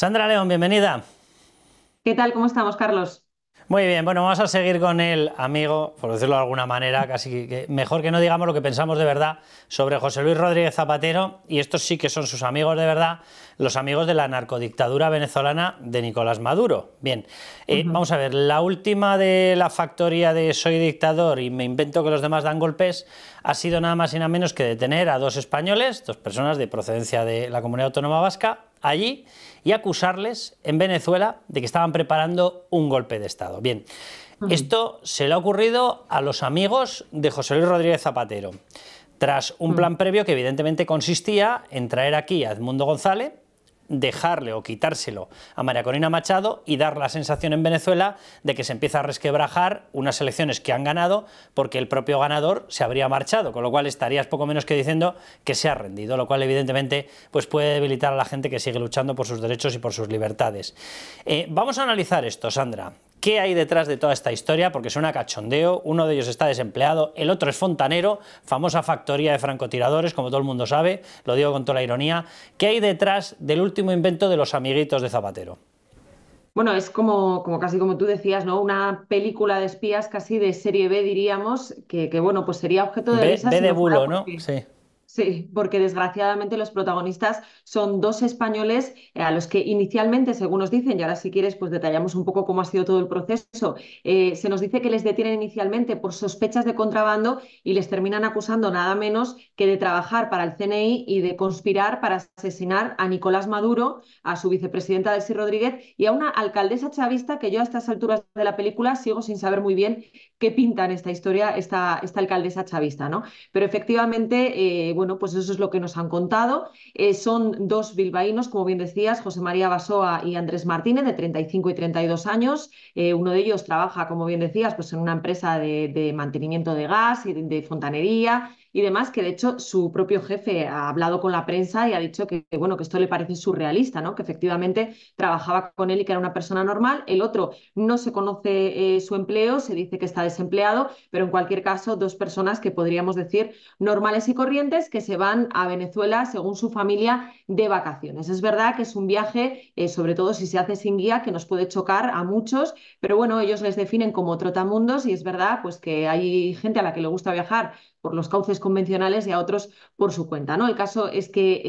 Sandra León, bienvenida. ¿Qué tal? ¿Cómo estamos, Carlos? Muy bien, bueno, vamos a seguir con el amigo, por decirlo de alguna manera, casi que mejor que no digamos lo que pensamos de verdad sobre José Luis Rodríguez Zapatero, y estos sí que son sus amigos de verdad, los amigos de la narcodictadura venezolana de Nicolás Maduro. Bien, Ujú. vamos a ver, la última de la factoría de soy dictador y me invento que los demás dan golpes ha sido nada más y nada menos que detener a dos españoles, dos personas de procedencia de la Comunidad Autónoma Vasca, allí y acusarles en Venezuela de que estaban preparando un golpe de Estado. Bien, Ujú. esto se le ha ocurrido a los amigos de José Luis Rodríguez Zapatero, tras un Ujú. plan previo que evidentemente consistía en traer aquí a Edmundo González, dejarle o quitárselo a María Corina Machado y dar la sensación en Venezuela de que se empieza a resquebrajar unas elecciones que han ganado porque el propio ganador se habría marchado, con lo cual estarías poco menos que diciendo que se ha rendido, lo cual evidentemente pues puede debilitar a la gente que sigue luchando por sus derechos y por sus libertades. Vamos a analizar esto, Sandra. ¿Qué hay detrás de toda esta historia? Porque suena cachondeo, uno de ellos está desempleado, el otro es fontanero, famosa factoría de francotiradores, como todo el mundo sabe, lo digo con toda la ironía. ¿Qué hay detrás del último invento de los amiguitos de Zapatero? Bueno, es como casi como tú decías, ¿no? Una película de espías casi de serie B, diríamos, que bueno, pues sería objeto de risa Ve si de no fuera bulo, ¿no? porque Sí. sí, porque desgraciadamente los protagonistas son dos españoles a los que inicialmente, según nos dicen, y ahora si quieres, pues detallamos un poco cómo ha sido todo el proceso, se nos dice que les detienen inicialmente por sospechas de contrabando y les terminan acusando nada menos que de trabajar para el CNI y de conspirar para asesinar a Nicolás Maduro, a su vicepresidenta Delcy Rodríguez y a una alcaldesa chavista que yo a estas alturas de la película sigo sin saber muy bien qué pinta en esta historia esta alcaldesa chavista, ¿no? Pero efectivamente, bueno, pues eso es lo que nos han contado. Son dos bilbaínos, como bien decías, José María Basoa y Andrés Martínez, de 35 y 32 años. Uno de ellos trabaja, como bien decías, pues en una empresa de mantenimiento de gas y de fontanería y demás, que de hecho su propio jefe ha hablado con la prensa y ha dicho bueno, que esto le parece surrealista, ¿no? Que efectivamente trabajaba con él y que era una persona normal. El otro no se conoce su empleo, se dice que está desempleado, pero en cualquier caso, dos personas que podríamos decir normales y corrientes que se van a Venezuela, según su familia, de vacaciones. Es verdad que es un viaje, sobre todo si se hace sin guía, que nos puede chocar a muchos, pero bueno, ellos les definen como trotamundos y es verdad pues que hay gente a la que le gusta viajar por los cauces convencionales y a otros por su cuenta, ¿no? El caso es que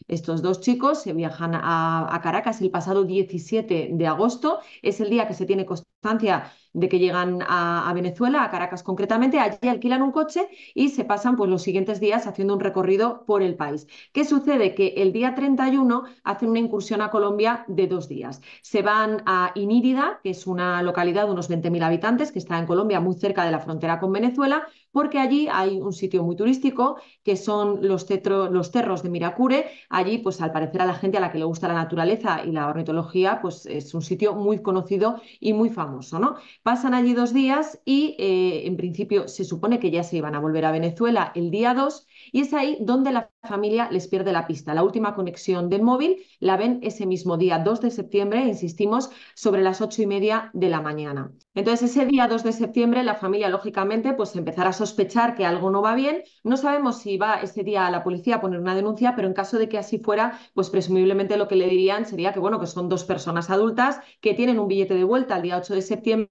estos dos chicos se viajan a Caracas el pasado 17 de agosto, es el día que se tiene constancia de que llegan a Venezuela, a Caracas concretamente, allí alquilan un coche y se pasan pues, los siguientes días haciendo un recorrido por el país. ¿Qué sucede? Que el día 31 hacen una incursión a Colombia de 2 días. Se van a Inírida, que es una localidad de unos 20.000 habitantes que está en Colombia, muy cerca de la frontera con Venezuela, porque allí hay un sitio muy turístico que son los cerros de Miracure. Allí, pues al parecer a la gente a la que le gusta la naturaleza y la ornitología, pues es un sitio muy conocido y muy famoso, ¿no? Pasan allí 2 días y en principio se supone que ya se iban a volver a Venezuela el día 2 y es ahí donde la familia les pierde la pista. La última conexión del móvil la ven ese mismo día 2 de septiembre, insistimos, sobre las 8:30 de la mañana. Entonces ese día 2 de septiembre la familia lógicamente pues empezará a sospechar que algo no va bien. No sabemos si va ese día a la policía a poner una denuncia, pero en caso de que así fuera, pues presumiblemente lo que le dirían sería que bueno, que son dos personas adultas que tienen un billete de vuelta el día 8 de septiembre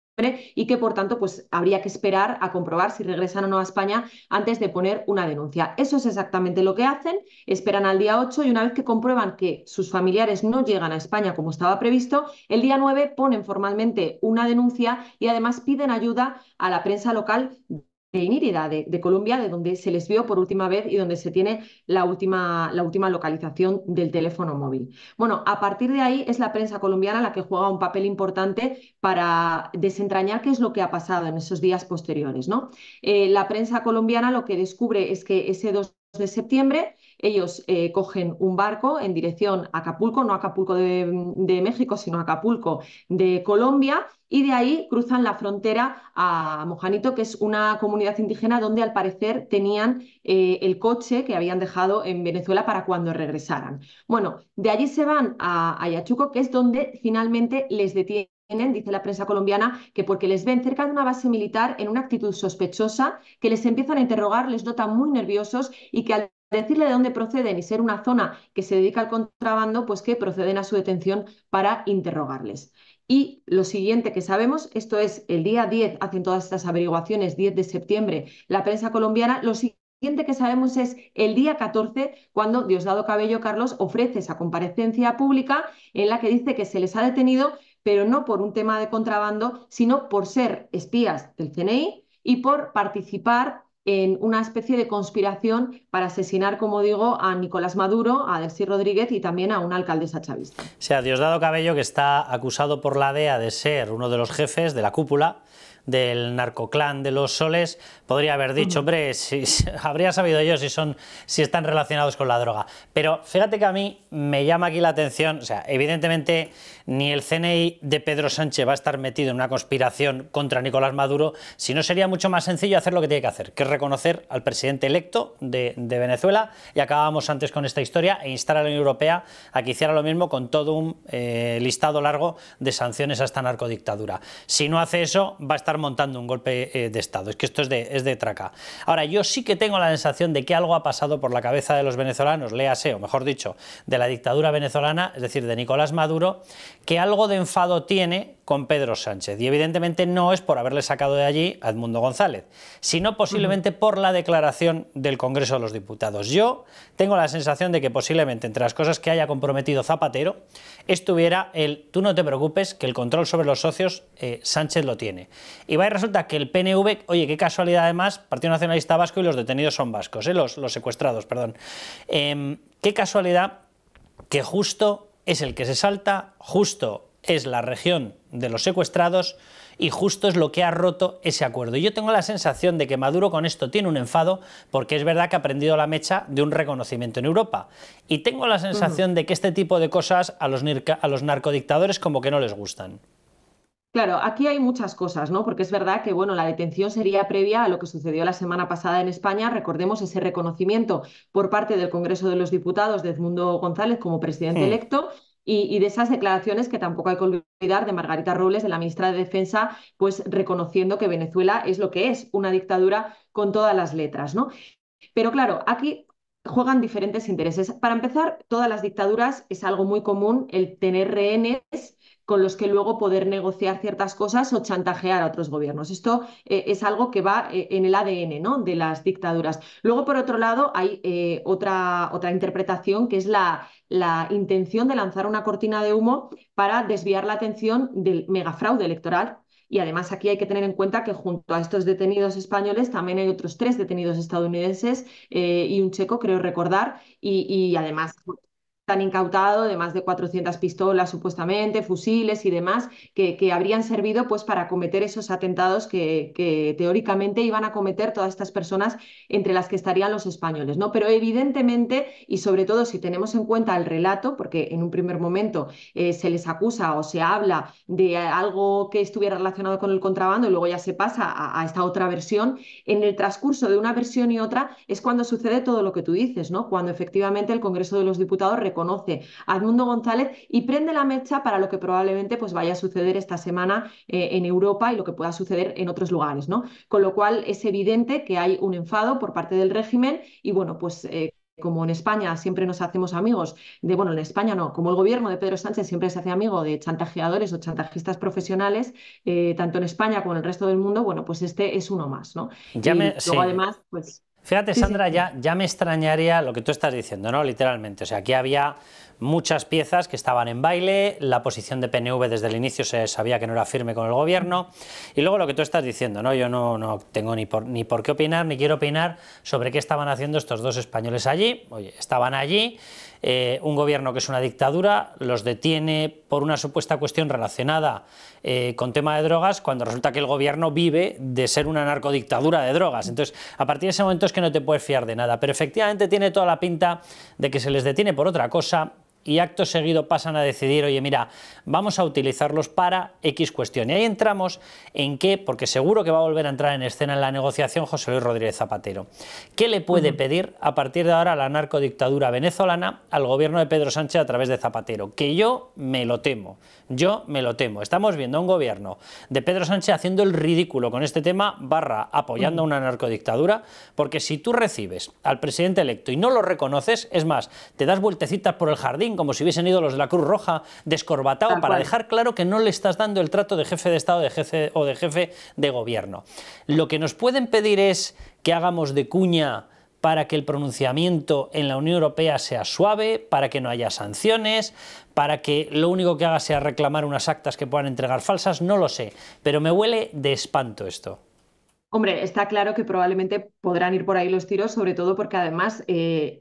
y que por tanto pues habría que esperar a comprobar si regresan o no a España antes de poner una denuncia. Eso es exactamente lo que hacen, esperan al día 8 y una vez que comprueban que sus familiares no llegan a España como estaba previsto, el día 9 ponen formalmente una denuncia y además piden ayuda a la prensa local de Inírida, de Colombia, de donde se les vio por última vez y donde se tiene la última localización del teléfono móvil. Bueno, a partir de ahí es la prensa colombiana la que juega un papel importante para desentrañar qué es lo que ha pasado en esos días posteriores, ¿no? La prensa colombiana lo que descubre es que ese 2 de septiembre ellos cogen un barco en dirección a Acapulco, no a Acapulco de México, sino a Acapulco de Colombia, y de ahí cruzan la frontera a Mojanito, que es una comunidad indígena donde al parecer tenían el coche que habían dejado en Venezuela para cuando regresaran. Bueno, de allí se van a Ayachuco, que es donde finalmente les detienen dice la prensa colombiana, que porque les ven cerca de una base militar en una actitud sospechosa, que les empiezan a interrogar, les notan muy nerviosos y que al decirle de dónde proceden y ser una zona que se dedica al contrabando, pues que proceden a su detención para interrogarles. Y lo siguiente que sabemos, esto es el día 10, hacen todas estas averiguaciones, 10 de septiembre, la prensa colombiana, lo siguiente que sabemos es el día 14, cuando Diosdado Cabello, Carlos, ofrece esa comparecencia pública en la que dice que se les ha detenido, pero no por un tema de contrabando, sino por ser espías del CNI y por participar en una especie de conspiración para asesinar, como digo, a Nicolás Maduro, a Delcy Rodríguez y también a una alcaldesa chavista. O sea, Diosdado Cabello, que está acusado por la DEA de ser uno de los jefes de la cúpula del narcoclán de los Soles, podría haber dicho, hombre, si habría sabido yo si están relacionados con la droga. Pero fíjate que a mí me llama aquí la atención, o sea, evidentemente ni el CNI de Pedro Sánchez va a estar metido en una conspiración contra Nicolás Maduro, si no sería mucho más sencillo hacer lo que tiene que hacer, que es reconocer al presidente electo de Venezuela, y acabábamos antes con esta historia, e instar a la Unión Europea a que hiciera lo mismo con todo un listado largo de sanciones a esta narcodictadura. Si no hace eso, va a estar montando un golpe de Estado. Es que esto es de traca. Ahora, yo sí que tengo la sensación de que algo ha pasado por la cabeza de los venezolanos, léase, o mejor dicho, de la dictadura venezolana, es decir, de Nicolás Maduro, que algo de enfado tiene con Pedro Sánchez. Y evidentemente no es por haberle sacado de allí a Edmundo González, sino posiblemente por la declaración del Congreso de los Diputados. Yo tengo la sensación de que posiblemente entre las cosas que haya comprometido Zapatero estuviera el tú no te preocupes, que el control sobre los socios Sánchez lo tiene. Y va y resulta que el PNV, oye, qué casualidad además, Partido Nacionalista Vasco, y los detenidos son vascos, los secuestrados, perdón. Qué casualidad que justo es el que se salta, justo es la región de los secuestrados y justo es lo que ha roto ese acuerdo. Y yo tengo la sensación de que Maduro con esto tiene un enfado, porque es verdad que ha prendido la mecha de un reconocimiento en Europa. Y tengo la sensación de que este tipo de cosas a los narcodictadores como que no les gustan. Claro, aquí hay muchas cosas, ¿no? Porque es verdad que, bueno, la detención sería previa a lo que sucedió la semana pasada en España. Recordemos ese reconocimiento por parte del Congreso de los Diputados de Edmundo González como presidente electo y de esas declaraciones que tampoco hay que olvidar de Margarita Robles, de la ministra de Defensa, pues reconociendo que Venezuela es lo que es, una dictadura con todas las letras, ¿no? Pero claro, aquí juegan diferentes intereses. Para empezar, todas las dictaduras es algo muy común el tener rehenes con los que luego poder negociar ciertas cosas o chantajear a otros gobiernos. Esto es algo que va en el ADN, ¿no?, de las dictaduras. Luego, por otro lado, hay otra interpretación que es la intención de lanzar una cortina de humo para desviar la atención del megafraude electoral. Y además aquí hay que tener en cuenta que junto a estos detenidos españoles también hay otros 3 detenidos estadounidenses y un checo, creo recordar, y además han incautado de más de 400 pistolas supuestamente, fusiles y demás, que habrían servido pues para cometer esos atentados que teóricamente iban a cometer todas estas personas, entre las que estarían los españoles, ¿no? Pero evidentemente, y sobre todo si tenemos en cuenta el relato, porque en un primer momento se les acusa o se habla de algo que estuviera relacionado con el contrabando y luego ya se pasa a esta otra versión, en el transcurso de una versión y otra es cuando sucede todo lo que tú dices, ¿no? Cuando efectivamente el Congreso de los Diputados reconoce a Edmundo González y prende la mecha para lo que probablemente pues, vaya a suceder esta semana en Europa y lo que pueda suceder en otros lugares, ¿no? Con lo cual es evidente que hay un enfado por parte del régimen y bueno, pues como en España siempre nos hacemos amigos bueno, en España no, como el gobierno de Pedro Sánchez siempre se hace amigo de chantajeadores o chantajistas profesionales, tanto en España como en el resto del mundo, bueno, pues este es uno más, ¿no? Luego además, pues... Fíjate, Sandra, ya me extrañaría lo que tú estás diciendo, ¿no? Literalmente. O sea, aquí había muchas piezas que estaban en baile, la posición de PNV desde el inicio se sabía que no era firme con el gobierno, y luego lo que tú estás diciendo, ¿no? Yo no tengo ni por qué opinar, ni quiero opinar sobre qué estaban haciendo estos dos españoles allí. Oye, estaban allí, un gobierno que es una dictadura, los detiene por una supuesta cuestión relacionada con tema de drogas, cuando resulta que el gobierno vive de ser una narcodictadura de drogas. Entonces, a partir de ese momento es que no te puedes fiar de nada, pero efectivamente tiene toda la pinta de que se les detiene por otra cosa. y acto seguido pasan a decidir, oye, mira, vamos a utilizarlos para X cuestión. Y ahí entramos en qué, porque seguro que va a volver a entrar en escena en la negociación José Luis Rodríguez Zapatero. ¿Qué le puede pedir a partir de ahora la narcodictadura venezolana al gobierno de Pedro Sánchez a través de Zapatero? Que yo me lo temo. Yo me lo temo. Estamos viendo a un gobierno de Pedro Sánchez haciendo el ridículo con este tema, apoyando a una narcodictadura, porque si tú recibes al presidente electo y no lo reconoces, es más, te das vueltecitas por el jardín como si hubiesen ido los de la Cruz Roja descorbatado para dejar claro que no le estás dando el trato de jefe de Estado o de jefe de gobierno. Lo que nos pueden pedir es que hagamos de cuña para que el pronunciamiento en la Unión Europea sea suave, para que no haya sanciones, para que lo único que haga sea reclamar unas actas que puedan entregar falsas, no lo sé, pero me huele de espanto esto. Hombre, está claro que probablemente podrán ir por ahí los tiros, sobre todo porque además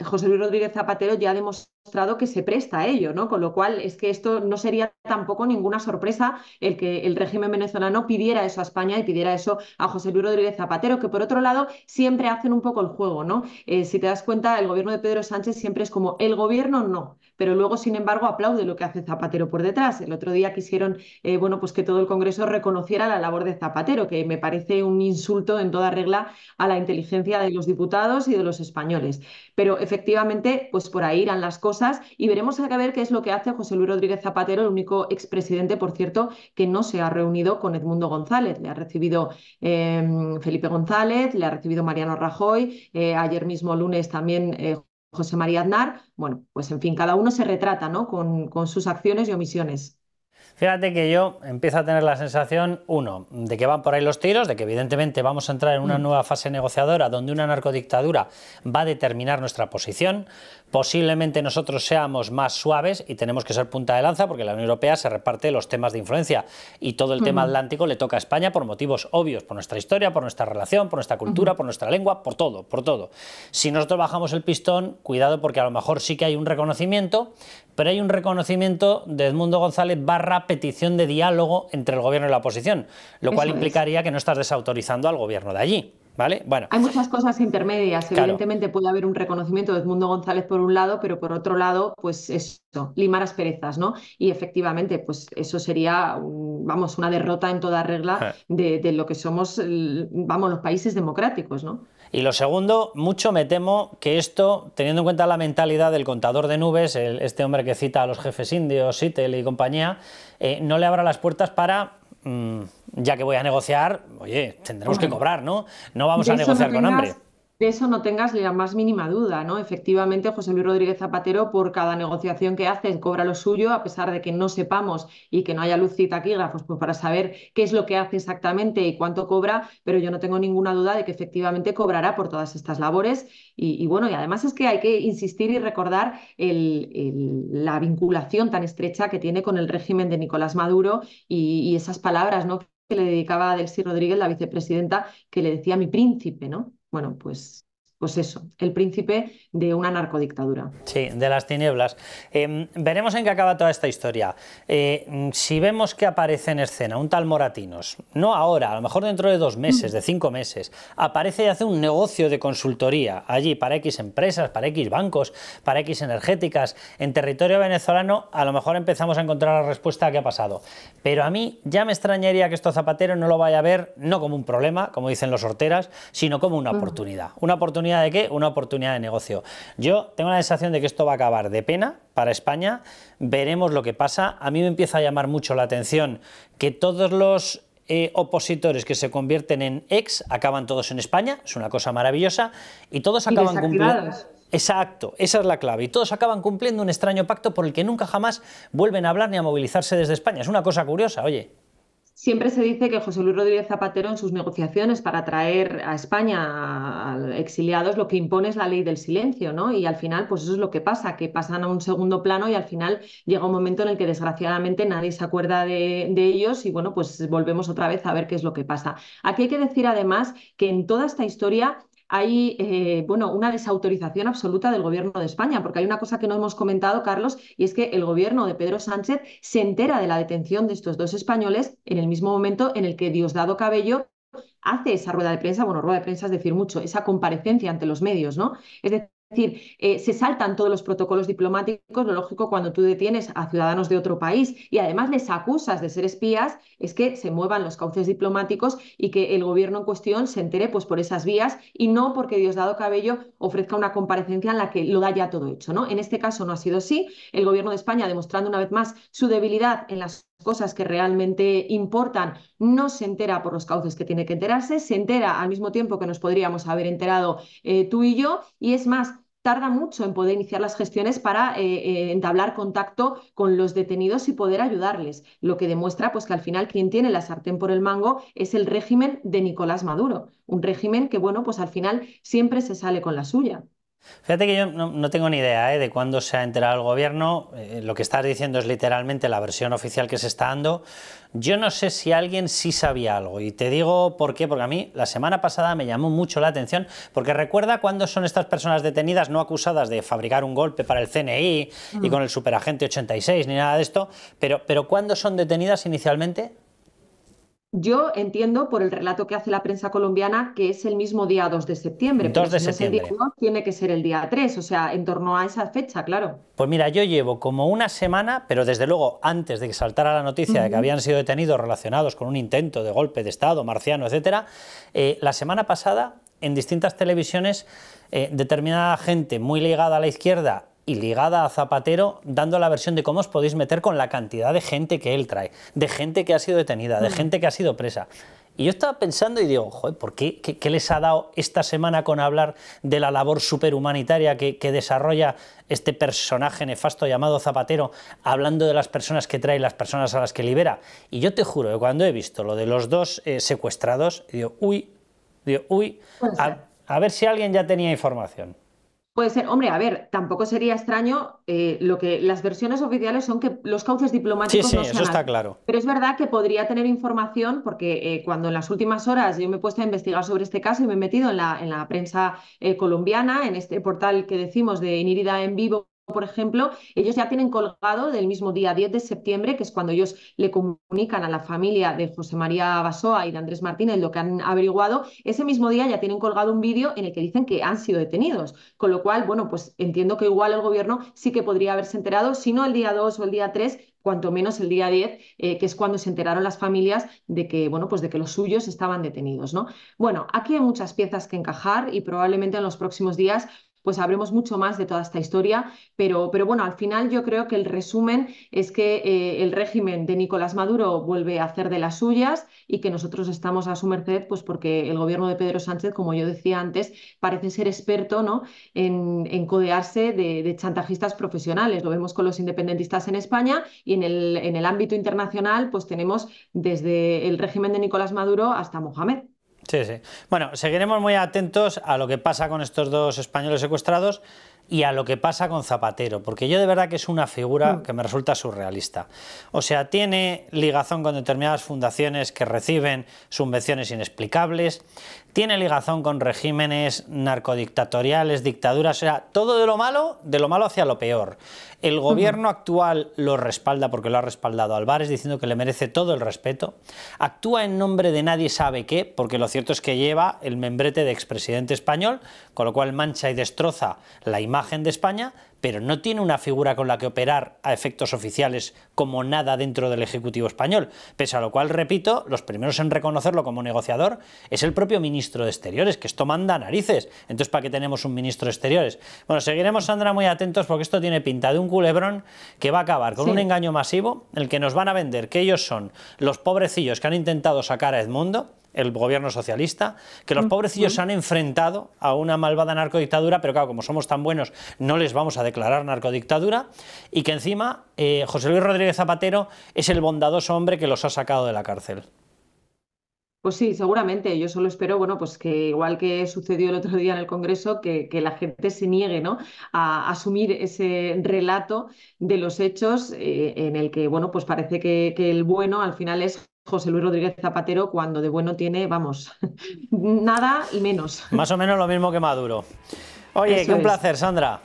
José Luis Rodríguez Zapatero ya ha demostrado que se presta a ello, ¿no? Con lo cual es que esto no sería tampoco ninguna sorpresa el que el régimen venezolano pidiera eso a España y pidiera eso a José Luis Rodríguez Zapatero, que por otro lado siempre hacen un poco el juego, ¿no? Si te das cuenta, el gobierno de Pedro Sánchez siempre es como el gobierno no, pero luego sin embargo aplaude lo que hace Zapatero por detrás. El otro día quisieron, bueno, pues que todo el Congreso reconociera la labor de Zapatero, que me parece un insulto en toda regla a la inteligencia de los diputados y de los españoles. Pero efectivamente, pues por ahí irán las cosas y veremos a ver qué es lo que hace José Luis Rodríguez Zapatero, el único expresidente, por cierto, que no se ha reunido con Edmundo González. Le ha recibido Felipe González, le ha recibido Mariano Rajoy, ayer mismo lunes también José María Aznar. Bueno, pues en fin, cada uno se retrata, ¿no? con sus acciones y omisiones. Fíjate que yo empiezo a tener la sensación, uno, de que van por ahí los tiros, de que evidentemente vamos a entrar en una nueva fase negociadora donde una narcodictadura va a determinar nuestra posición. Posiblemente nosotros seamos más suaves y tenemos que ser punta de lanza porque la Unión Europea se reparte los temas de influencia y todo el tema atlántico le toca a España por motivos obvios, por nuestra historia, por nuestra relación, por nuestra cultura, por nuestra lengua, por todo, por todo. Si nosotros bajamos el pistón, cuidado porque a lo mejor sí que hay un reconocimiento, pero hay un reconocimiento de Edmundo González / petición de diálogo entre el gobierno y la oposición, lo cual implicaría que no estás desautorizando al gobierno de allí. ¿Vale? Bueno, hay muchas cosas intermedias. claro. Evidentemente puede haber un reconocimiento de Edmundo González por un lado, pero por otro lado, pues eso, limar asperezas, ¿no? Y efectivamente, pues eso sería, vamos, una derrota en toda regla de lo que somos, vamos, los países democráticos, ¿no? Y lo segundo, mucho me temo que esto, teniendo en cuenta la mentalidad del contador de nubes, este hombre que cita a los jefes indios, Sittel y compañía, no le abra las puertas para, ya que voy a negociar, oye, tendremos que cobrar, ¿no? No vamos a negociar con hambre. De eso no tengas la más mínima duda, ¿no? Efectivamente, José Luis Rodríguez Zapatero, por cada negociación que hace, cobra lo suyo, a pesar de que no sepamos y que no haya luz y taquígrafos, pues para saber qué es lo que hace exactamente y cuánto cobra, pero yo no tengo ninguna duda de que efectivamente cobrará por todas estas labores. Y bueno, y además es que hay que insistir y recordar la vinculación tan estrecha que tiene con el régimen de Nicolás Maduro y esas palabras, ¿no? Que le dedicaba a Delcy Rodríguez, la vicepresidenta, que le decía mi príncipe, ¿no? Bueno, pues eso, el príncipe de una narcodictadura. Sí, de las tinieblas. Veremos en qué acaba toda esta historia. Si vemos que aparece en escena un tal Moratinos, no ahora, a lo mejor dentro de 2 meses, de 5 meses, aparece y hace un negocio de consultoría allí para X empresas, para X bancos, para X energéticas, en territorio venezolano, a lo mejor empezamos a encontrar la respuesta a qué ha pasado. Pero a mí ya me extrañaría que esto Zapatero no lo vaya a ver, no como un problema, como dicen los horteras, sino como una oportunidad. ¿Una oportunidad de qué? Una oportunidad de negocio. Yo tengo la sensación de que esto va a acabar de pena para España, veremos lo que pasa. A mí me empieza a llamar mucho la atención que todos los opositores que se convierten en ex acaban todos en España, es una cosa maravillosa, y todos acaban cumpliendo. Exacto, esa es la clave, y todos acaban cumpliendo un extraño pacto por el que nunca jamás vuelven a hablar ni a movilizarse desde España. Es una cosa curiosa, oye. Siempre se dice que José Luis Rodríguez Zapatero en sus negociaciones para traer a España a exiliados lo que impone es la ley del silencio, ¿no? Y al final, pues eso es lo que pasa, que pasan a un segundo plano y al final llega un momento en el que desgraciadamente nadie se acuerda de ellos y bueno, pues volvemos otra vez a ver qué es lo que pasa. Aquí hay que decir además que en toda esta historia hay bueno, una desautorización absoluta del gobierno de España, porque hay una cosa que no hemos comentado, Carlos, y es que el gobierno de Pedro Sánchez se entera de la detención de estos 2 españoles en el mismo momento en el que Diosdado Cabello hace esa rueda de prensa, bueno, rueda de prensa es decir mucho, esa comparecencia ante los medios, ¿no? Es decir, se saltan todos los protocolos diplomáticos. Lo lógico cuando tú detienes a ciudadanos de otro país y además les acusas de ser espías es que se muevan los cauces diplomáticos y que el gobierno en cuestión se entere pues, por esas vías y no porque Diosdado Cabello ofrezca una comparecencia en la que lo da ya todo hecho, ¿no? En este caso no ha sido así. El gobierno de España, demostrando una vez más su debilidad en las cosas que realmente importan, no se entera por los cauces que tiene que enterarse, se entera al mismo tiempo que nos podríamos haber enterado tú y yo, y es más, tarda mucho en poder iniciar las gestiones para entablar contacto con los detenidos y poder ayudarles, lo que demuestra pues, que al final quien tiene la sartén por el mango es el régimen de Nicolás Maduro, un régimen que, bueno, pues al final siempre se sale con la suya. Fíjate que yo no tengo ni idea de cuándo se ha enterado el gobierno. Lo que estás diciendo es literalmente la versión oficial que se está dando. Yo no sé si alguien sí sabía algo y te digo por qué, porque a mí la semana pasada me llamó mucho la atención, porque recuerda cuándo son estas personas detenidas no acusadas de fabricar un golpe para el CNI y con el superagente 86 ni nada de esto, pero ¿cuándo son detenidas inicialmente? Yo entiendo por el relato que hace la prensa colombiana que es el mismo día 2 de septiembre, 2 pero de si no es el día septiembre. 2, tiene que ser el día 3, o sea, en torno a esa fecha, claro. Pues mira, yo llevo como una semana, pero desde luego antes de que saltara la noticia de que habían sido detenidos relacionados con un intento de golpe de Estado, marciano, etcétera, la semana pasada en distintas televisiones determinada gente muy ligada a la izquierda y ligada a Zapatero, dando la versión de cómo os podéis meter con la cantidad de gente que él trae, de gente que ha sido detenida, de gente que ha sido presa. Y yo estaba pensando y digo, joder, ¿por qué? ¿Qué les ha dado esta semana con hablar de la labor superhumanitaria que desarrolla este personaje nefasto llamado Zapatero, hablando de las personas que trae y las personas a las que libera? Y yo te juro que cuando he visto lo de los dos secuestrados, digo, a ver si alguien ya tenía información. Puede ser, hombre, a ver, tampoco sería extraño lo que las versiones oficiales son que los cauces Sí, diplomáticos sí, no eso sean está abiertos. claro. Pero es verdad que podría tener información porque cuando en las últimas horas yo me he puesto a investigar sobre este caso y me he metido en la prensa colombiana, en este portal que decimos de Inírida en Vivo, por ejemplo, ellos ya tienen colgado del mismo día 10 de septiembre, que es cuando ellos le comunican a la familia de José María Basoa y de Andrés Martínez lo que han averiguado, ese mismo día ya tienen colgado un vídeo en el que dicen que han sido detenidos. Con lo cual, bueno, pues entiendo que igual el gobierno sí que podría haberse enterado, si no el día 2 o el día 3, cuanto menos el día 10, que es cuando se enteraron las familias de que, bueno, pues de que los suyos estaban detenidos, ¿no? Bueno, aquí hay muchas piezas que encajar y probablemente en los próximos días pues sabremos mucho más de toda esta historia, pero bueno, al final yo creo que el resumen es que el régimen de Nicolás Maduro vuelve a hacer de las suyas y que nosotros estamos a su merced, pues porque el gobierno de Pedro Sánchez, como yo decía antes, parece ser experto, ¿no?, en codearse de chantajistas profesionales. Lo vemos con los independentistas en España y en el ámbito internacional, pues tenemos desde el régimen de Nicolás Maduro hasta Mohamed. Sí, sí. Bueno, seguiremos muy atentos a lo que pasa con estos dos españoles secuestrados y a lo que pasa con Zapatero, porque yo de verdad que es una figura que me resulta surrealista. O sea, tiene ligazón con determinadas fundaciones que reciben subvenciones inexplicables, tiene ligazón con regímenes narcodictatoriales, dictaduras, o sea, todo de lo malo hacia lo peor. El gobierno actual lo respalda porque lo ha respaldado Álvarez, diciendo que le merece todo el respeto. Actúa en nombre de nadie sabe qué, porque lo cierto es que lleva el membrete de expresidente español, con lo cual mancha y destroza la imagen de España, pero no tiene una figura con la que operar a efectos oficiales como nada dentro del Ejecutivo español, pese a lo cual, repito, los primeros en reconocerlo como negociador es el propio ministro de Exteriores, que esto manda narices. Entonces, ¿para qué tenemos un ministro de Exteriores? Bueno, seguiremos, Sandra, muy atentos porque esto tiene pinta de un culebrón que va a acabar con un engaño masivo, en el que nos van a vender que ellos son los pobrecillos que han intentado sacar a Edmundo, el gobierno socialista, que los pobrecillos se han enfrentado a una malvada narcodictadura, pero claro, como somos tan buenos, no les vamos a declarar narcodictadura, y que encima José Luis Rodríguez Zapatero es el bondadoso hombre que los ha sacado de la cárcel. Pues sí, seguramente. Yo solo espero, bueno, pues que igual que sucedió el otro día en el Congreso, que la gente se niegue, ¿no?, a asumir ese relato de los hechos en el que, bueno, pues parece que el bueno al final es José Luis Rodríguez Zapatero, cuando de bueno tiene, vamos, nada y menos. Más o menos lo mismo que Maduro. Oye, Eso que un es. placer, Sandra.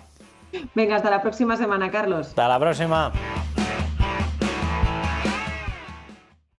Venga, hasta la próxima semana, Carlos. Hasta la próxima.